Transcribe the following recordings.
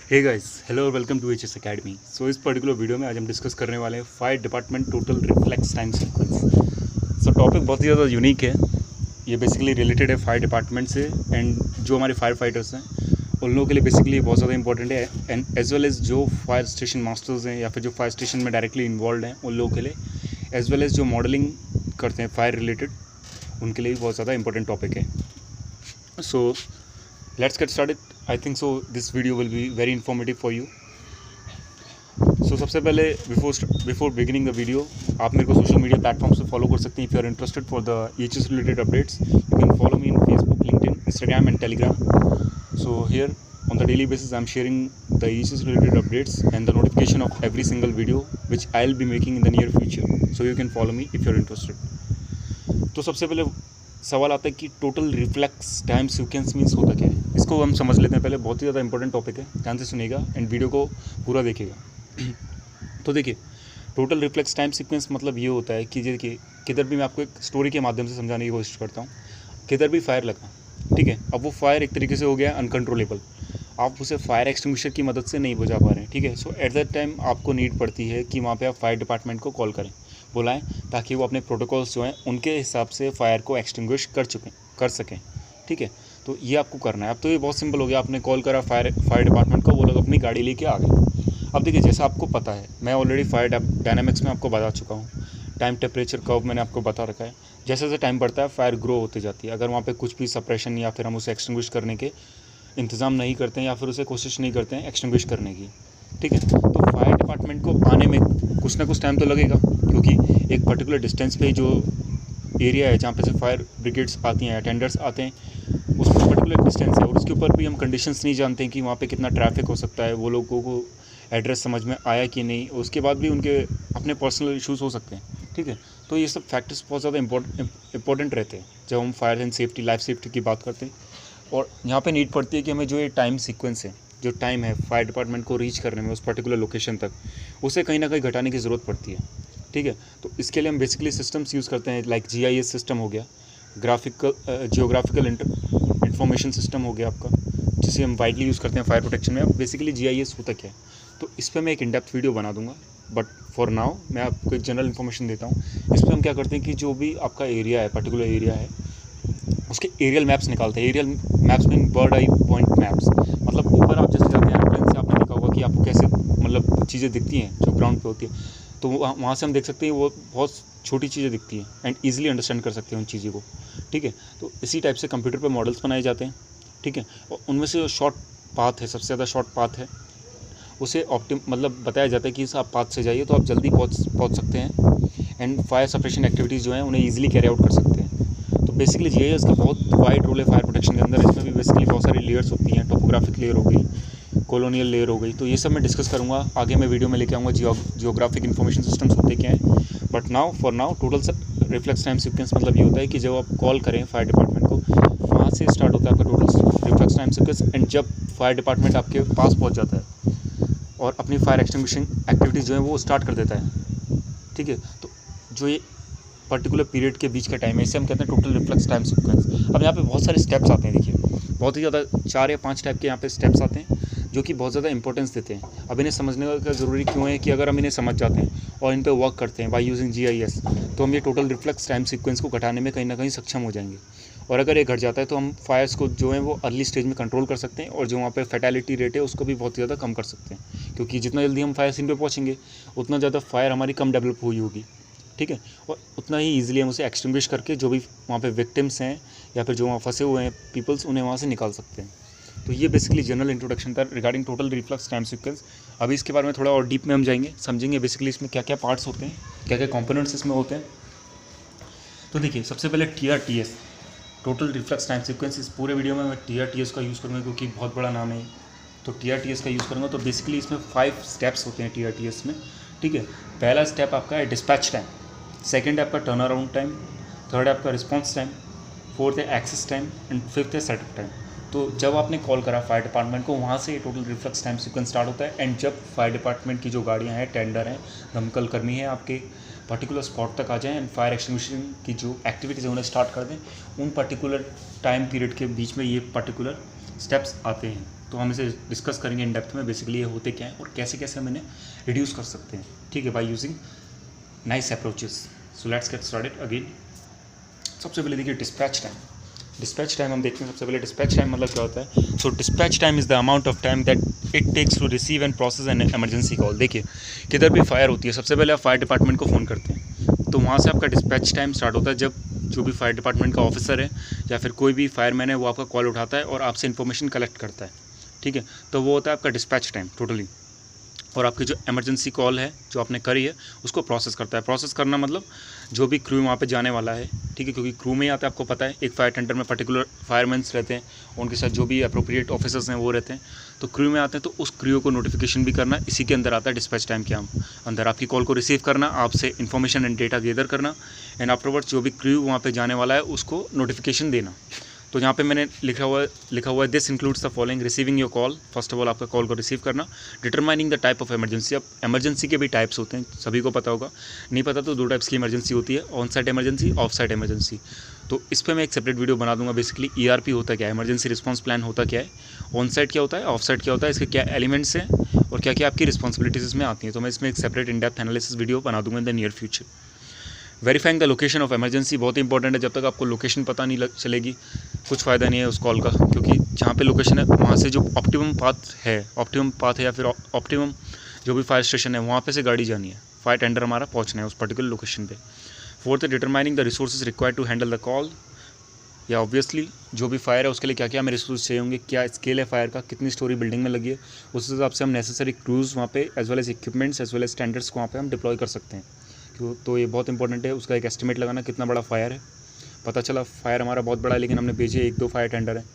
Hey guys, hello और welcome to HS academy. सो इस particular video में आज हम डिस्कस करने वाले हैं fire department total reflex time sequence. सो टॉपिक बहुत ही ज़्यादा यूनिक है। ये बेसिकली रिलेटेड है फायर डिपार्टमेंट से एंड जो हमारे फायर फाइटर्स हैं उन लोगों के लिए बेसिकली बहुत ज़्यादा इंपॉर्टेंट है एंड एज वेल एज जो फायर स्टेशन मास्टर्स हैं या फिर जो फायर स्टेशन में डायरेक्टली इन्वॉल्व हैं उन लोगों के लिए, एज वेल एज जो मॉडलिंग करते हैं फायर रिलेटेड, उनके लिए भी बहुत ज़्यादा इंपॉर्टेंट टॉपिक है। सो let's get started. I think so this video will be very informative for you. So सबसे पहले before beginning the video, आप मेरे को सोशल मीडिया प्लेटफॉर्म्स पे फॉलो कर सकते हैं। If you are interested for the EHS related updates, you can follow me in Facebook, LinkedIn, Instagram and Telegram. So here on the daily basis I'm sharing the EHS related updates and the notification of every single video which I'll be making in the near future. So you can follow me if you're interested. तो सबसे पहले सवाल आता है कि total reflex time sequence means होता क्या है। इसको हम समझ लेते हैं पहले। बहुत ही ज़्यादा इंपॉर्टेंट टॉपिक है, ध्यान से सुनिएगा एंड वीडियो को पूरा देखिएगा। तो देखिए, टोटल रिफ्लेक्स टाइम सीक्वेंस मतलब ये होता है कि देखिए, किधर भी मैं आपको एक स्टोरी के माध्यम से समझाने की कोशिश करता हूँ। किधर भी फायर लगा, ठीक है, अब वो फायर एक तरीके से हो गया अनकंट्रोलेबल, आप उसे फायर एक्सटिंग्विशर की मदद से नहीं बुझा पा रहे हैं, ठीक है। सो एट दैट टाइम आपको नीड पड़ती है कि वहाँ पे आप फायर डिपार्टमेंट को कॉल करें, बुलाएं, ताकि वो अपने प्रोटोकॉल्स जो हैं उनके हिसाब से फायर को एक्सटिंग्विश कर सकें, ठीक है। तो ये आपको करना है। अब तो ये बहुत सिंपल हो गया, आपने कॉल करा फायर डिपार्टमेंट को, वो लोग अपनी गाड़ी लेके आ गए। अब देखिए, जैसा आपको पता है, मैं ऑलरेडी फायर डायनामिक्स में आपको बता चुका हूँ, टाइम टेम्परेचर कर्व मैंने आपको बता रखा है। जैसे जैसे टाइम बढ़ता है फायर ग्रो होती जाती है। अगर वहाँ पे कुछ भी सप्रेशन या फिर हम उसे एक्सटिंग्विश करने के इंतज़ाम नहीं करते हैं या फिर उसे कोशिश नहीं करते हैं एक्सटिंग्विश करने की, ठीक है, तो फायर डिपार्टमेंट को आने में कुछ ना कुछ टाइम तो लगेगा, क्योंकि एक पर्टिकुलर डिस्टेंस पे जो एरिया है जहाँ पे से फायर ब्रिगेड्स आती हैं, अटेंडर्स आते हैं, उसमें पर्टिकुलर डिस्टेंस है और उसके ऊपर भी हम कंडीशंस नहीं जानते हैं कि वहाँ पे कितना ट्रैफिक हो सकता है, वो लोगों को एड्रेस समझ में आया कि नहीं, उसके बाद भी उनके अपने पर्सनल इश्यूज़ हो सकते हैं, ठीक है। तो ये सब फैक्टर्स बहुत ज़्यादा इंपॉर्टेंट रहते हैं जब हम fire and safety, life safety की बात करते हैं। और यहाँ पे नीड पड़ती है कि हमें जो ये टाइम सीक्वेंस है, जो टाइम है फायर डिपार्टमेंट को रीच करने में उस पर्टिकुलर लोकेशन तक, उसे कहीं ना कहीं घटाने की ज़रूरत पड़ती है, ठीक है। तो इसके लिए हम बेसिकली सिस्टम्स यूज़ करते हैं, लाइक GIS सिस्टम हो गया, जियोग्राफिकल इंफॉर्मेशन सिस्टम हो गया आपका, जिसे हम वाइडली यूज़ करते हैं फायर प्रोटेक्शन में। अब बेसिकली GIS होता क्या है, तो इस पर मैं एक इन डेप्थ वीडियो बना दूंगा, बट फॉर नाउ मैं आपको एक जनरल इन्फॉर्मेशन देता हूँ। इस पर हम क्या करते हैं कि जो भी आपका एरिया है, पर्टिकुलर एरिया है, उसके एरियल मैप्स निकालते हैं। Aerial maps mean bird eye point maps, मतलब ऊपर आप जैसे जाते हैं एयरप्लेन से, आपने देखा होगा कि आपको कैसे मतलब चीज़ें दिखती हैं जो ग्राउंड पे होती है, तो वहाँ से हम देख सकते हैं वो बहुत छोटी चीज़ें दिखती हैं एंड ईजिली अंडरस्टैंड कर सकते हैं उन चीज़ों को, ठीक है। तो इसी टाइप से कंप्यूटर पर मॉडल्स बनाए जाते हैं, ठीक है। और उनमें से जो शॉर्ट पाथ है, सबसे ज़्यादा शॉर्ट पाथ है, उसे मतलब बताया जाता है कि इस आप पाथ से जाइए तो आप जल्दी पहुँच सकते हैं एंड फायर सप्रेशन एक्टिविटीज़ जो हैं उन्हें ईजिली कैरी आउट कर सकते हैं। तो बेसिकली GIS का बहुत वाइड रोल है फायर प्रोटेक्शन के अंदर। इसमें भी बेसिकली बहुत सारी लेयर्स होती हैं, टोपोग्राफिक लेयर हो गई, कॉलोनियल लेयर हो गई, तो ये सब मैं डिस्कस करूँगा आगे। मैं वीडियो में लेके आऊँगा जियोग्राफिक इन्फॉर्मेशन सिस्टम्स होते क्या हैं। But now for now total reflex time sequence मतलब ये होता है कि जब आप कॉल करें फायर डिपार्टमेंट को, वहाँ से स्टार्ट होता है आपका total reflex time sequence. And जब फायर डिपार्टमेंट आपके पास पहुँच जाता है और अपनी फायर एक्सटिंग्विशिंग एक्टिविटीज़ जो है वो स्टार्ट कर देता है, ठीक है, तो जो ये पर्टिकुलर पीरियड के बीच का टाइम है, इसे हम कहते हैं टोटल रिफ्लेक्स टाइम सीक्वेंस। अब यहाँ पे बहुत सारे स्टेप्स आते हैं, देखिए बहुत ही ज़्यादा 4 या 5 टाइप के यहाँ पे स्टेप्स आते हैं जो कि बहुत ज़्यादा इंपॉर्टेंस देते हैं। अब इन्हें समझने का ज़रूरी क्यों है कि अगर हम इन्हें समझ जाते हैं और इन पर वर्क करते हैं बाय यूजिंग GIS, तो हम ये टोटल रिफ्लेक्स टाइम सीक्वेंस को घटाने में कहीं ना कहीं सक्षम हो जाएंगे। और अगर ये घट जाता है तो हम फायर्स को जो है वो अर्ली स्टेज में कंट्रोल कर सकते हैं और जो वहाँ पे फैटेलिटी रेट है उसको भी बहुत ज़्यादा कम कर सकते हैं, क्योंकि जितना जल्दी हम फायर सीन पे पहुँचेंगे उतना ज़्यादा फायर हमारी कम डेवलप हुई होगी, ठीक है, और उतना ही ईजिली हम उसे एक्सटिंग्विश करके जो भी वहाँ पे विक्टिम्स हैं या फिर जो वहाँ फंसे हुए हैं पीपल्स, उन्हें वहाँ से निकाल सकते हैं। तो ये बेसिकली जनरल इंट्रोडक्शन था regarding total reflex time sequence. अभी इसके बारे में थोड़ा और डीप में हम जाएंगे, समझेंगे बेसिकली इसमें क्या क्या पार्ट्स होते हैं, क्या क्या कॉम्पोनेंट्स इसमें होते हैं। तो देखिए, सबसे पहले TRTS, total reflex time sequence. इस पूरे वीडियो में मैं TRTS का यूज़ करूँगा क्योंकि बहुत बड़ा नाम है, तो TRTS का यूज़ करूँगा। तो बेसिकली इसमें 5 स्टेप्स होते हैं TRTS में, ठीक है। पहला स्टेप आपका है डिस्पैच टाइम, सेकंड है आपका टर्न अराउंड टाइम, थर्ड है आपका रिस्पॉन्स टाइम, फोर्थ है एक्सेस टाइम एंड फिफ्थ है सेटअप टाइम। तो जब आपने कॉल करा फायर डिपार्टमेंट को, वहाँ से total reflex time sequence start होता है। एंड जब फायर डिपार्टमेंट की जो गाड़ियाँ हैं, टेंडर हैं, दमकल कर्मी हैं, आपके पर्टिकुलर स्पॉट तक आ जाएं एंड फायर एक्सटिंग्विशिंग की जो एक्टिविटीज़ है उन्हें स्टार्ट कर दें, उन पर्टिकुलर टाइम पीरियड के बीच में ये पर्टिकुलर स्टेप्स आते हैं, तो हम इसे डिस्कस करेंगे इन डेप्थ में बेसिकली ये होते क्या हैं और कैसे कैसे हम इन्हें रिड्यूस कर सकते हैं, ठीक है, by using nice approaches. So let's get started again. सबसे पहले देखिए डिस्पैच टाइम। डिस्पैच टाइम हम देखते हैं। सबसे पहले डिस्पैच टाइम मतलब क्या होता है। So dispatch time is the amount of time that it takes to receive and process an emergency call. देखिए किधर भी फायर होती है, सबसे पहले आप फायर डिपार्टमेंट को फ़ोन करते हैं, तो वहाँ से आपका डिस्पैच टाइम स्टार्ट होता है जब जो भी फायर डिपार्टमेंट का ऑफिसर है या फिर कोई भी फायरमैन है वो आपका कॉल उठाता है और आपसे इन्फॉर्मेशन कलेक्ट करता है, ठीक है। तो वो होता है आपका डिस्पैच टाइम टोटली, और आपकी जो इमरजेंसी कॉल है जो आपने करी है उसको प्रोसेस करता है। प्रोसेस करना मतलब जो भी क्रू वहाँ पे जाने वाला है, ठीक है, क्योंकि क्रू में आता है, आपको पता है एक फायर टेंडर में पर्टिकुलर फायरमैन्स रहते हैं, उनके साथ जो भी अप्रोप्रिएट ऑफिसर्स हैं वो रहते हैं, तो क्रू में आते हैं, तो उस क्रू को नोटिफिकेशन भी करना इसी के अंदर आता है डिस्पैच टाइम के अंदर। आपकी कॉल को रिसीव करना, आपसे इन्फॉर्मेशन एंड डेटा गैदर करना, एंड आफ्टरवर्ड्स जो भी क्रू वहाँ पर जाने वाला है उसको नोटिफिकेशन देना। तो यहाँ पे मैंने लिखा हुआ है this includes the following. Receiving your call, first of all आपका कॉल को रिसीव करना। Determining the type of emergency. अब इमरजेंसी के भी टाइप्स होते हैं, सभी को पता होगा, नहीं पता तो 2 टाइप्स की इमरजेंसी होती है, on site emergency, of site emergency. तो इस पर मैं एक सेपरेट वीडियो बना दूंगा। बेसिकली ERP होता क्या है, इमरजेंसी रिस्पॉन्स प्लान होता क्या है, ऑन साइट क्या होता है, ऑफ साइट क्या होता है, इसके क्या एलिमेंट्स हैं और क्या क्या आपकी रिस्पॉन्सिबिलिटीज इसमें आती हैं। तो मैं इसमें एक separate in depth analysis video बना दूंगा in the near future. Verifying the location of emergency बहुत इंपॉर्टेंट है। जब तक आपको लोकेशन पता नहीं चलेगी कुछ फ़ायदा नहीं है उस कॉल का, क्योंकि जहाँ पे लोकेशन है वहाँ से जो ऑप्टिमम पाथ है या फिर ऑप्टिमम जो भी फायर स्टेशन है वहाँ पे से गाड़ी जानी है, फायर टेंडर हमारा पहुँचना है उस पर्टिकुलर लोकेशन पे। फोर्थ है determining the resources required to handle the call. या ऑब्वियसली जो भी फायर है उसके लिए क्या क्या हमें रिसोर्स चाहिए होंगे, क्या स्केल है फायर का, कितनी स्टोरी बिल्डिंग में लगी है, उस हिसाब से हम नेसेसरी क्रूज़ वहाँ पे as well as equipments as well as standards को वहाँ पे हम डिप्लॉय कर सकते हैं। तो ये बहुत इंपॉर्टेंट है, उसका एक एस्टिमेट लगाना कितना बड़ा फायर है। पता चला फायर हमारा बहुत बड़ा है लेकिन हमने भेजे 1-2 फायर टेंडर हैं,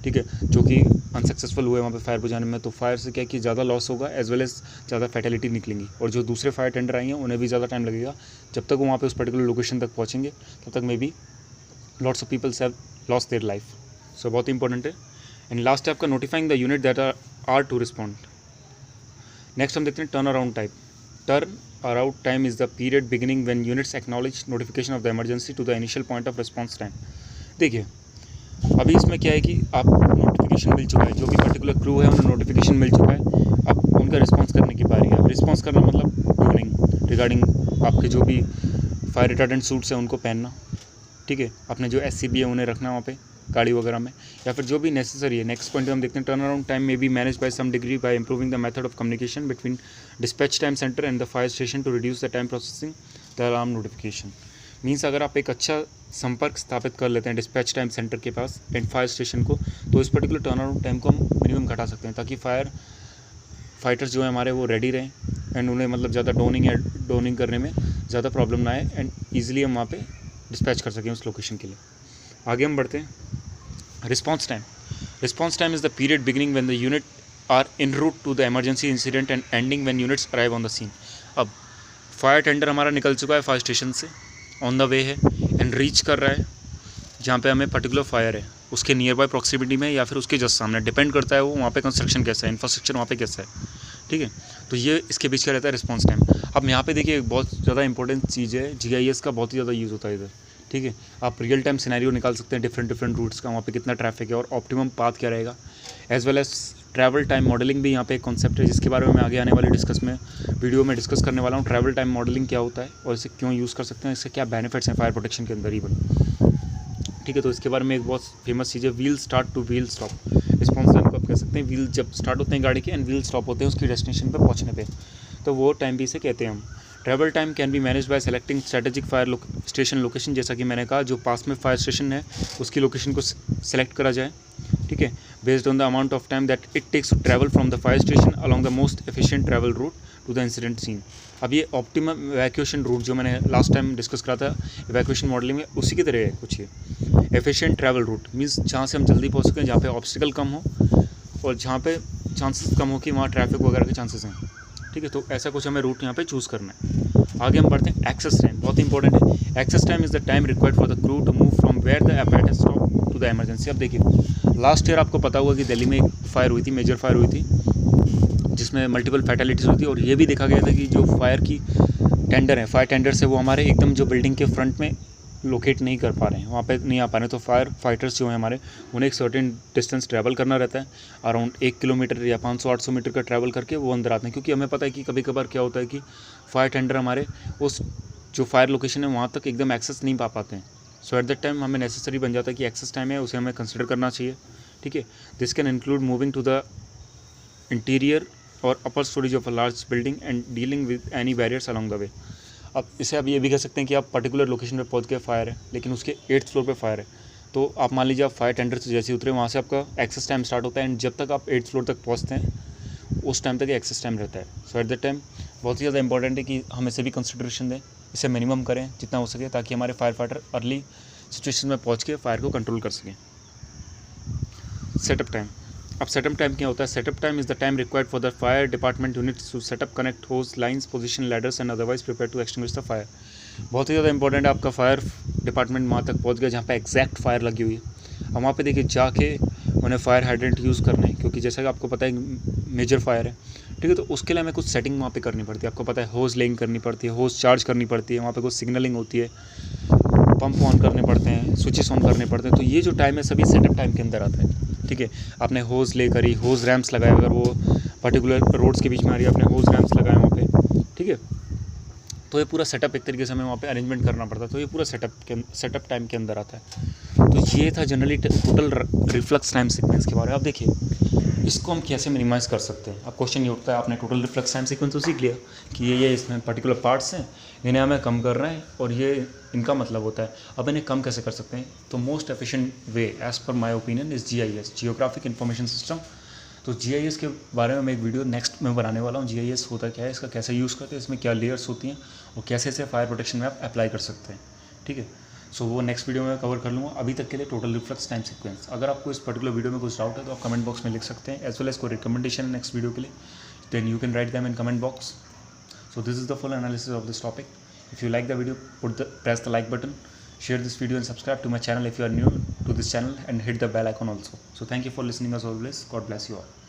ठीक है, जो कि अनसक्सेसफुल हुए वहाँ पे फायर बुझाने में, तो फायर से क्या कि ज़्यादा लॉस होगा एज वेल एज ज़्यादा फैटेलिटी निकलेंगी, और जो दूसरे फायर टेंडर आएंगे उन्हें भी ज़्यादा टाइम लगेगा। जब तक वो वहाँ पे उस पर्टिकुलर लोकेशन तक पहुँचेंगे तब तक may be lots of peoples have lost their life. So बहुत इंपॉर्टेंट है। एंड लास्ट है आपका notifying the unit that are to respond. Next हम देखते हैं turn around type. Turn around time is the period beginning when units acknowledge notification of the emergency to the initial point of response time. देखिए अभी इसमें क्या है कि आप नोटिफिकेशन मिल चुका है, जो भी पर्टिकुलर क्रू है उन्हें नोटिफिकेशन मिल चुका है, अब उनका रिस्पॉन्स करने की बारी है। अब रिस्पॉन्स करना मतलब ट्यूनिंग रिगार्डिंग आपके जो भी फायर रिटार्डेंट सूट्स हैं उनको पहनना, ठीक है, अपने जो SCB है उन्हें रखना वहाँ पे गाड़ी वगैरह में, या फिर जो भी नेसेसरी है। नेक्स्ट पॉइंट हम देखते हैं टर्न अराउंड टाइम में be manage by some degree by improving the method of communication between dispatch time centre and the fire station to reduce the time processing the alarm notification. Means अगर आप एक अच्छा संपर्क स्थापित कर लेते हैं डिस्पैच टाइम सेंटर के पास एंड फायर स्टेशन को, तो इस पर्टिकुलर टर्न अराउंड टाइम को हम मिनिमम घटा सकते हैं, ताकि फाइटर्स जो है हमारे वो रेडी रहें एंड उन्हें मतलब ज़्यादा डोनिंग करने में ज़्यादा प्रॉब्लम ना आए एंड ईजिली हम वहाँ पे डिस्पैच कर सकें उस लोकेशन के लिए। आगे हम बढ़ते हैं। Response time. Response time is the period beginning when the unit are in route to the emergency incident and ending when units arrive on the scene. अब फायर टेंडर हमारा निकल चुका है फायर स्टेशन से, ऑन द वे है and reach कर रहा है जहाँ पे हमें पर्टिकुलर फायर है, उसके नियर बाय प्रॉक्सिमिटी में या फिर उसके जस्ट सामने, डिपेंड करता है वो वहाँ पे कंस्ट्रक्शन कैसा है, इंफ्रास्ट्रक्चर वहाँ पे कैसा है, ठीक है। तो ये इसके बीच का रहता है रिस्पॉन्स टाइम। अब यहाँ पे देखिए एक बहुत ज़्यादा इंपॉर्टेंट चीज़ है, GIS का बहुत ही ज़्यादा यूज़ होता है इधर, ठीक है। आप रियल टाइम सिनेरियो निकाल सकते हैं डिफरेंट रूट्स का, वहाँ पे कितना ट्रैफिक है और ऑप्टिमम पाथ क्या रहेगा, as well as travel time modelling भी यहाँ पे एक कॉन्सेप्ट है, जिसके बारे में मैं आगे आने वाले वीडियो में डिस्कस करने वाला हूँ। ट्रैवल टाइम मॉडलिंग क्या होता है और इसे क्यों यूज़ कर सकते हैं, इससे क्या बेनिफिट्स हैं फायर प्रोटेक्शन के अंदर इवन, ठीक है। तो इसके बारे में एक बहुत फेमस चीज़ है wheel start two wheel stop. Response time को आप कह सकते हैं व्हील जब स्टार्ट होते हैं गाड़ी के एंड व्हील स्टॉप होते हैं उसकी डेस्टिनेशन पर पहुँचने पर, तो वो टाइम भी इसे कहते हैं हम। Travel time can be manage bye selecting strategic fire station location. जैसा कि मैंने कहा जो पास में फायर स्टेशन है उसकी लोकेशन को सेलेक्ट करा जाए, ठीक है, based on the amount of time that it takes to travel from the fire station along the most efficient travel route to the incident scene. अब ये ऑप्टिमम इवैक्यूएशन रूट जो मैंने लास्ट टाइम डिस्कस करा था evacuation modelling में, उसी की तरह है कुछ ये। एफिशिएंट ट्रैवल रूट मीन्स जहाँ से हम जल्दी पहुँच सकें, जहाँ पे ऑब्स्टिकल कम हो और जहाँ पे चांसेस कम हो कि वहाँ ट्रैफिक वगैरह के चांसेस हैं, ठीक है। तो ऐसा कुछ हमें रूट यहाँ पे चूज़ करना है। आगे हम बढ़ते हैं एक्सेस टाइम, बहुत इंपॉर्टेंट है। Access time is the time required for the crew to move from where the apparatus stop to the emergency. अब देखिए लास्ट ईयर आपको पता होगा कि दिल्ली में एक फायर हुई थी, मेजर फायर हुई थी, जिसमें मल्टीपल फैटेलिटीज़ हुई थी, और ये भी देखा गया था कि जो फायर की टेंडर है, फायर टेंडर से वो हमारे एकदम जो बिल्डिंग के फ्रंट में लोकेट नहीं कर पा रहे हैं, वहाँ पे नहीं आ पा रहे हैं, तो फायर फाइटर्स जो हैं हमारे, उन्हें एक सर्टेन डिस्टेंस ट्रैवल करना रहता है, अराउंड 1 किलोमीटर या 500-800 मीटर का ट्रैवल करके वो अंदर आते हैं। क्योंकि हमें पता है कि कभी कभार क्या होता है कि फायर टेंडर हमारे उस जो फायर लोकेशन है वहाँ तक एकदम एक्सेस नहीं पा पाते हैं। सो एट दैट टाइम हमें नेसेसरी बन जाता है कि एक्सेस टाइम है उसे हमें कंसिडर करना चाहिए, ठीक है। This can include moving to the interior और upper storage of a large building and dealing with any barriers along the way. अब इसे आप ये भी कह सकते हैं कि आप पर्टिकुलर लोकेशन पे पहुंच गए, फायर है लेकिन उसके 8th फ्लोर पे फायर है, तो आप मान लीजिए आप फायर टेंडर से जैसे उतरे वहाँ से आपका एक्सेस टाइम स्टार्ट होता है एंड जब तक आप 8th फ्लोर तक पहुँचते हैं उस टाइम तक एक्सेस टाइम रहता है। सो एट दैट टाइम बहुत ही ज़्यादा इंपॉर्टेंट है कि हम इसे भी कंसिडरेशन दें, इसे मिनिमम करें जितना हो सके, ताकि हमारे फायर फाइटर अर्ली सिचुएशन में पहुँच के फायर को कंट्रोल कर सकें। Setup time. अब सेटअप टाइम क्या होता है? Setup time is the time required for the fire department units to setup, connect hose, lines, position ladders and otherwise prepare to extinguish the fire. बहुत ही ज़्यादा इंपॉर्टेंट है, आपका फायर डिपार्टमेंट वहाँ तक पहुँच गया जहाँ पे एग्जैक्ट फायर लगी हुई है। अब वहाँ पे देखिए जाके उन्हें फायर हाइड्रेंट यूज़ करना है, क्योंकि जैसा कि आपको पता है मेजर फायर है, ठीक है, तो उसके लिए हमें कुछ सेटिंग वहाँ पे करनी पड़ती है। आपको पता है होज लेइंग करनी पड़ती है, होज चार्ज करनी पड़ती है, वहाँ पे कुछ सिग्नलिंग होती है, पंप ऑन करने पड़ते हैं, स्विचेस ऑन करने पड़ते हैं। तो ये जो टाइम है सभी सेटअप टाइम के अंदर आता है, ठीक है। आपने होज ले करी, होज रैम्प्स लगाए, अगर वो पर्टिकुलर रोड्स के बीच में आ रही है, आपने होज रैम्प्स लगाए वहाँ पे, ठीक है। तो ये पूरा सेटअप एक तरीके से हमें वहाँ पे अरेंजमेंट करना पड़ता है, तो ये पूरा सेटअप टाइम के अंदर आता है। तो ये था generally total reflux time sequence के बारे में। अब देखिए इसको हम कैसे मिनिमाइज़ कर सकते हैं। अब क्वेश्चन ये उठता है, आपने टोटल रिफ्लक्स टाइम सीक्वेंस तो सीख लिया कि ये इसमें पर्टिकुलर पार्ट्स हैं, इन्हें हमें कम कर रहे हैं और ये इनका मतलब होता है। अब इन्हें कम कैसे कर सकते हैं? तो most efficient way as per my opinion is GIS, geographic information system. तो GIS के बारे में मैं एक वीडियो नेक्स्ट में बनाने वाला हूँ। GIS होता क्या है, इसका कैसे यूज़ करते हैं, इसमें क्या लेयर्स होती हैं और कैसे इसे फायर प्रोटेक्शन में आप अप्लाई कर सकते हैं, ठीक है। सो वो नेक्स्ट वीडियो में कवर कर लूँगा। अभी तक के लिए टोटल रिफ्लक्स टाइम सीक्वेंस। अगर आपको इस पर्टिकुलर वीडियो में कुछ डाउट है तो आप कमेंट बॉक्स में लिख सकते हैं, एज वेल एज कोई रिकमेंडेशन नेक्स्ट वीडियो के लिए, then you can write them in comment box. So this is the full analysis of this topic. If you like the video, press the like button, share this video and subscribe to my channel if you are new to this channel, and hit the bell icon also. So thank you for listening as always. God bless you all.